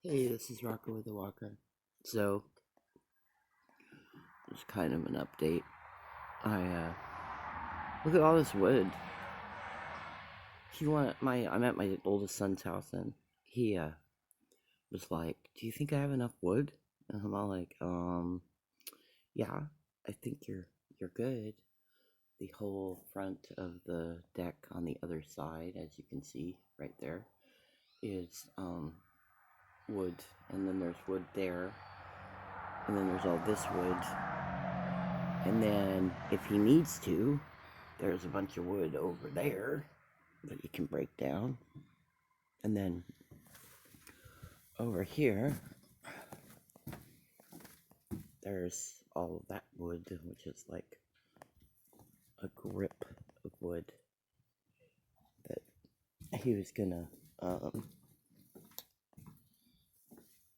Hey, this is Rocco with the Walker. So, it's kind of an update. Look at all this wood. I'm at my oldest son's house, and he, was like, "Do you think I have enough wood?" And I'm all like, yeah, I think you're good. The whole front of the deck on the other side, as you can see right there, is, wood. And then there's wood there. And then there's all this wood. And then, if he needs to, there's a bunch of wood over there that you can break down. And then over here, there's all of that wood, which is like a grip of wood that he was gonna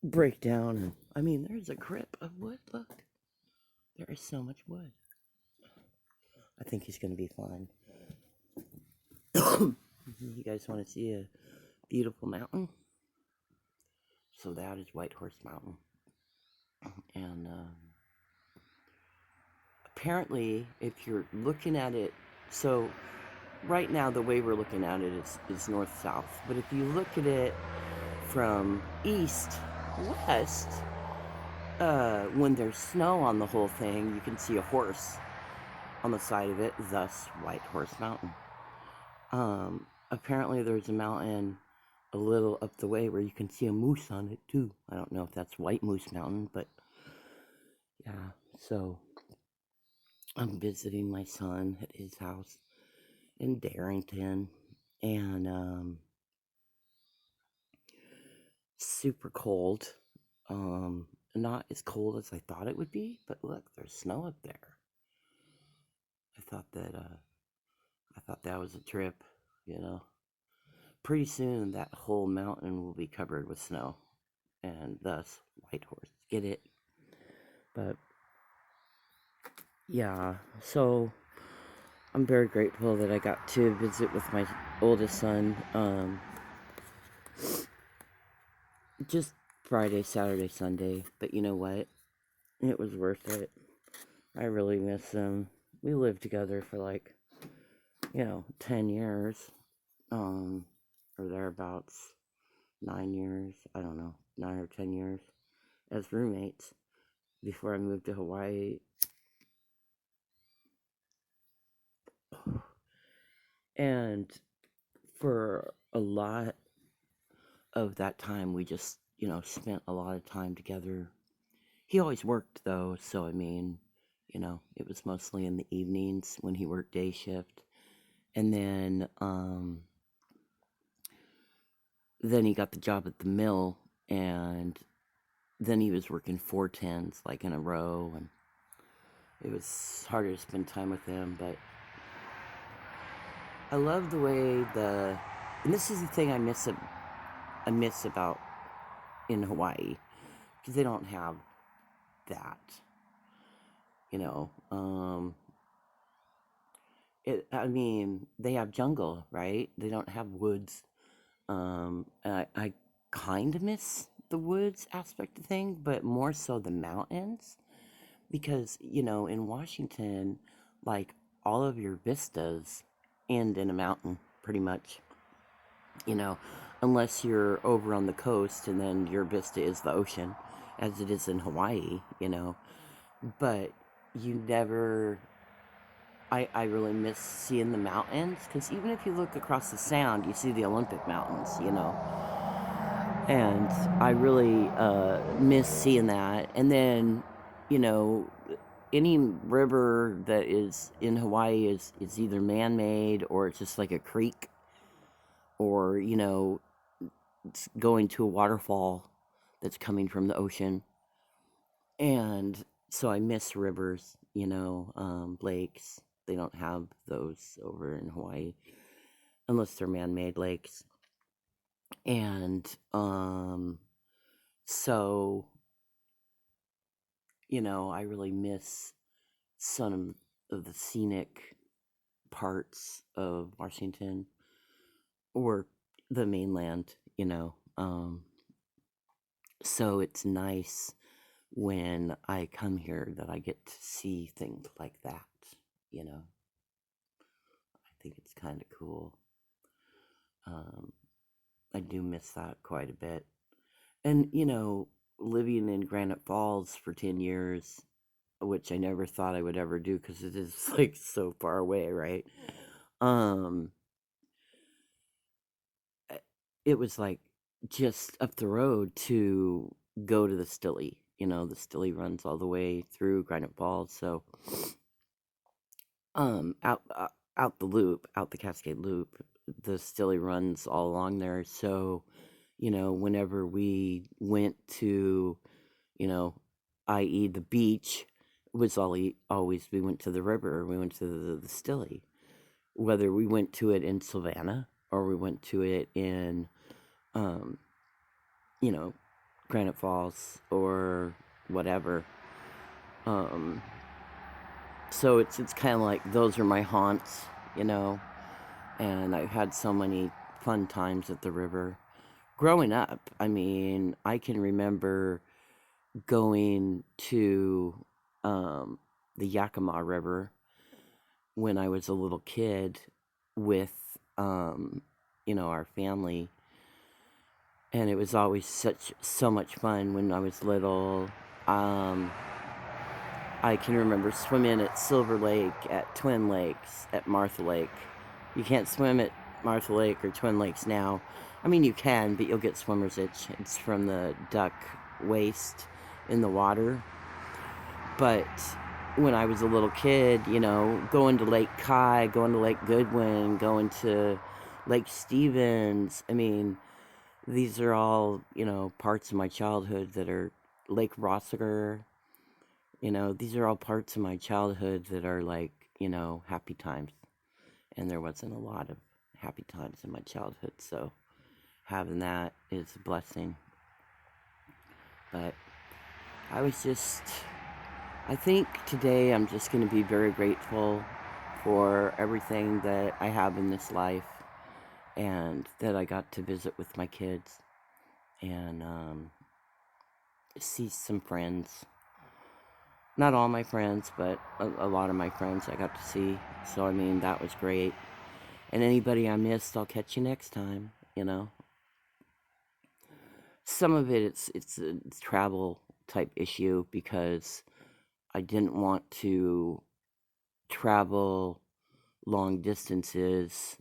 break down. And I mean, there's a grip of wood. Look, there is so much wood. I think he's gonna be fine. You guys want to see a beautiful mountain? So that is Whitehorse Mountain. And apparently, if you're looking at it, so right now the way we're looking at it is north-south. But if you look at it from east-west, when there's snow on the whole thing, you can see a horse on the side of it, thus Whitehorse Mountain. Apparently there's a mountain a little up the way where you can see a moose on it too. I don't know if that's White Moose Mountain, but yeah, so I'm visiting my son at his house in Darrington, and super cold. Not as cold as I thought it would be, but look, there's snow up there. I thought that was a trip, you know. Pretty soon that whole mountain will be covered with snow, and thus Whitehorse. Get it? But yeah, so I'm very grateful that I got to visit with my oldest son. Just Friday, Saturday, Sunday. But you know what? It was worth it. I really miss him. We lived together for like, 10 years. Or thereabouts. 9 years. I don't know. 9 or 10 years as roommates before I moved to Hawaii. And for a lot of that time, we just, spent a lot of time together. He always worked though, so I mean, it was mostly in the evenings when he worked day shift. And then he got the job at the mill, and then he was working 4 10s like in a row, and it was harder to spend time with him. But I love the way and this is the thing I miss about in Hawaii, because they don't have that, you know. I mean, they have jungle, right? They don't have woods. And I kind of miss the woods aspect of thing, but more so the mountains, because in Washington, like, all of your vistas end in a mountain, pretty much. You know, unless you're over on the coast, and then your vista is the ocean, as it is in Hawaii. But you never. I really miss seeing the mountains, because even if you look across the sound, you see the Olympic Mountains. And I really miss seeing that. And then, you know, any river that is in Hawaii is either man-made, or it's just like a creek, or it's going to a waterfall that's coming from the ocean. And so I miss rivers, lakes. They don't have those over in Hawaii unless they're man-made lakes. And so I really miss some of the scenic parts of Washington, or the mainland. So it's nice when I come here that I get to see things like that, you know. I think it's kind of cool. Um, I do miss that quite a bit. And, living in Granite Falls for 10 years, which I never thought I would ever do because it is like so far away, right? Um, eh, it was like just up the road to go to the Stilly. The Stilly runs all the way through Granite Falls, so out the loop, out the Cascade Loop, the Stilly runs all along there. So, whenever we went to, you know, i.e. the beach, was always we went to the river, we went to the Stilly. Whether we went to it in Savannah or we went to it in, um, you know, Granite Falls or whatever. Um, so it's kind of like those are my haunts, you know, and I've had so many fun times at the river. Growing up, I mean, I can remember going to the Yakima River when I was a little kid with, our family, and it was always so much fun when I was little. Um, I can remember swimming at Silver Lake, at Twin Lakes, at Martha Lake. You can't swim at Martha Lake or Twin Lakes now. I mean, you can, but you'll get swimmer's itch. It's from the duck waste in the water. But when I was a little kid, going to Lake Kai, going to Lake Goodwin, going to Lake Stevens, I mean, these are all, parts of my childhood that are Lake Rossiter, these are all parts of my childhood that are like, happy times. And there wasn't a lot of happy times in my childhood, so having that is a blessing. But I think today I'm just going to be very grateful for everything that I have in this life and that I got to visit with my kids and see some friends. Not all my friends, but a lot of my friends I got to see. So, I mean, that was great. And anybody I missed, I'll catch you next time, Some of it's a travel type issue because I didn't want to travel long distances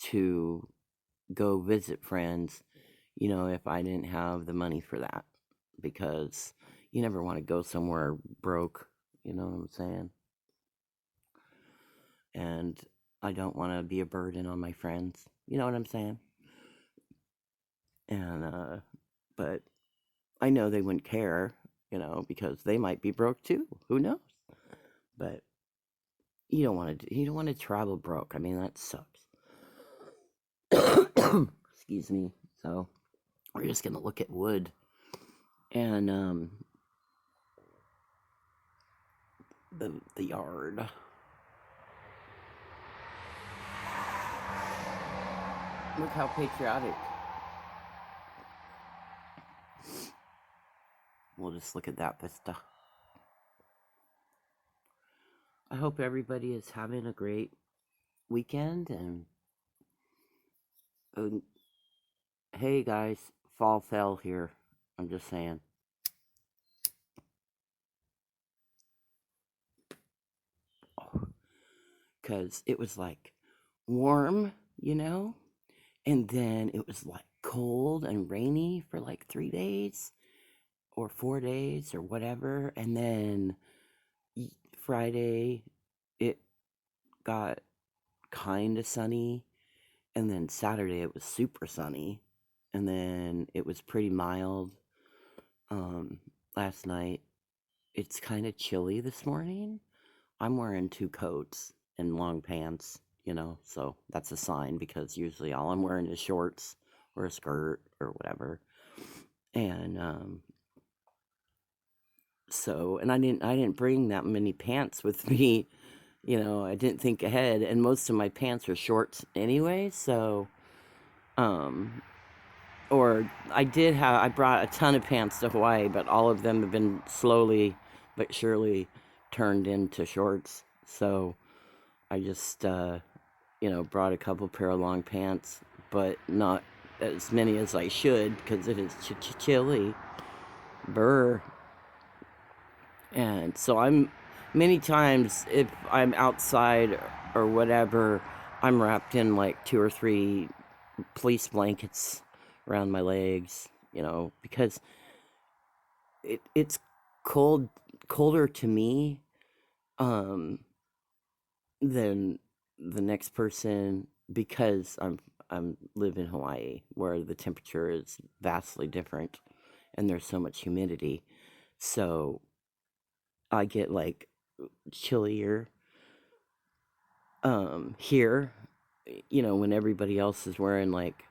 to go visit friends, if I didn't have the money for that. Because you never want to go somewhere broke, you know what I'm saying? And I don't want to be a burden on my friends, you know what I'm saying? And, but I know they wouldn't care, because they might be broke too. Who knows? But you don't want to travel broke. I mean, that sucks. Excuse me. So we're just gonna look at wood and the yard. Look how patriotic. We'll just look at that vista. I hope everybody is having a great weekend and hey guys, fall fell here. I'm just saying. Because it was like warm, and then it was like cold and rainy for like 3 days or 4 days or whatever. And then Friday, it got kind of sunny. And then Saturday, it was super sunny. And then it was pretty mild last night. It's kind of chilly this morning. I'm wearing 2 coats and long pants, so that's a sign because usually all I'm wearing is shorts or a skirt or whatever. And and I didn't bring that many pants with me, I didn't think ahead, and most of my pants are shorts anyway, so or I brought a ton of pants to Hawaii, but all of them have been slowly but surely turned into shorts. So I just, brought a couple pair of long pants, but not as many as I should because it is chilly. Burr. And so many times if I'm outside or whatever, I'm wrapped in like 2 or 3 fleece blankets around my legs, because it's cold, colder to me, um, than the next person because I'm live in Hawaii where the temperature is vastly different and there's so much humidity. So I get like chillier here, when everybody else is wearing like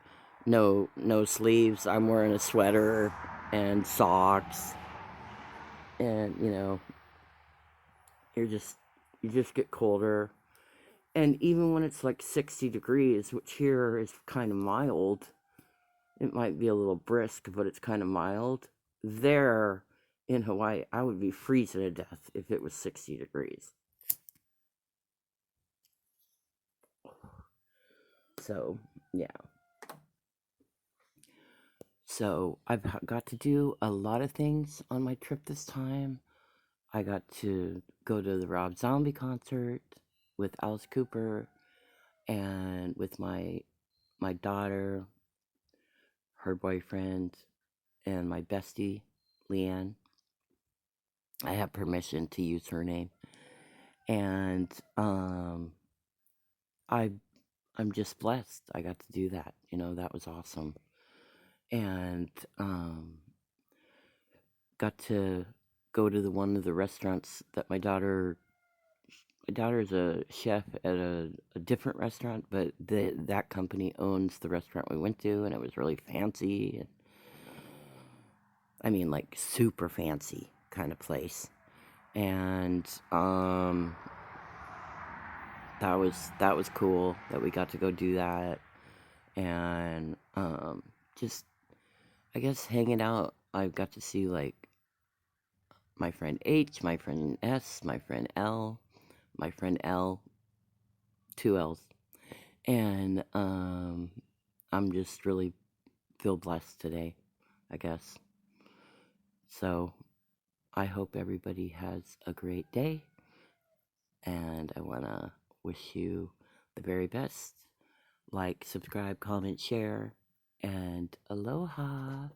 no sleeves. I'm wearing a sweater and socks, and you're just you just get colder. And even when it's like 60 degrees, which here is kind of mild, it might be a little brisk, but it's kind of mild. There in Hawaii, I would be freezing to death if it was 60 degrees. So, yeah. So, I've got to do a lot of things on my trip this time. I got to go to the Rob Zombie concert with Alice Cooper and with my daughter, her boyfriend, and my bestie, Leanne. I have permission to use her name. And I I'm just blessed. I got to do that. That was awesome. And got to go to one of the restaurants that my daughter's a chef at a different restaurant, but that company owns the restaurant we went to, and it was really fancy. And I mean, like super fancy kind of place. And that was cool that we got to go do that. And just I guess hanging out, I got to see like my friend H, my friend S, my friend L, my friend L, 2 L's. And I'm just really feel blessed today, I guess. So I hope everybody has a great day, and I want to wish you the very best. Like, subscribe, comment, share, and aloha.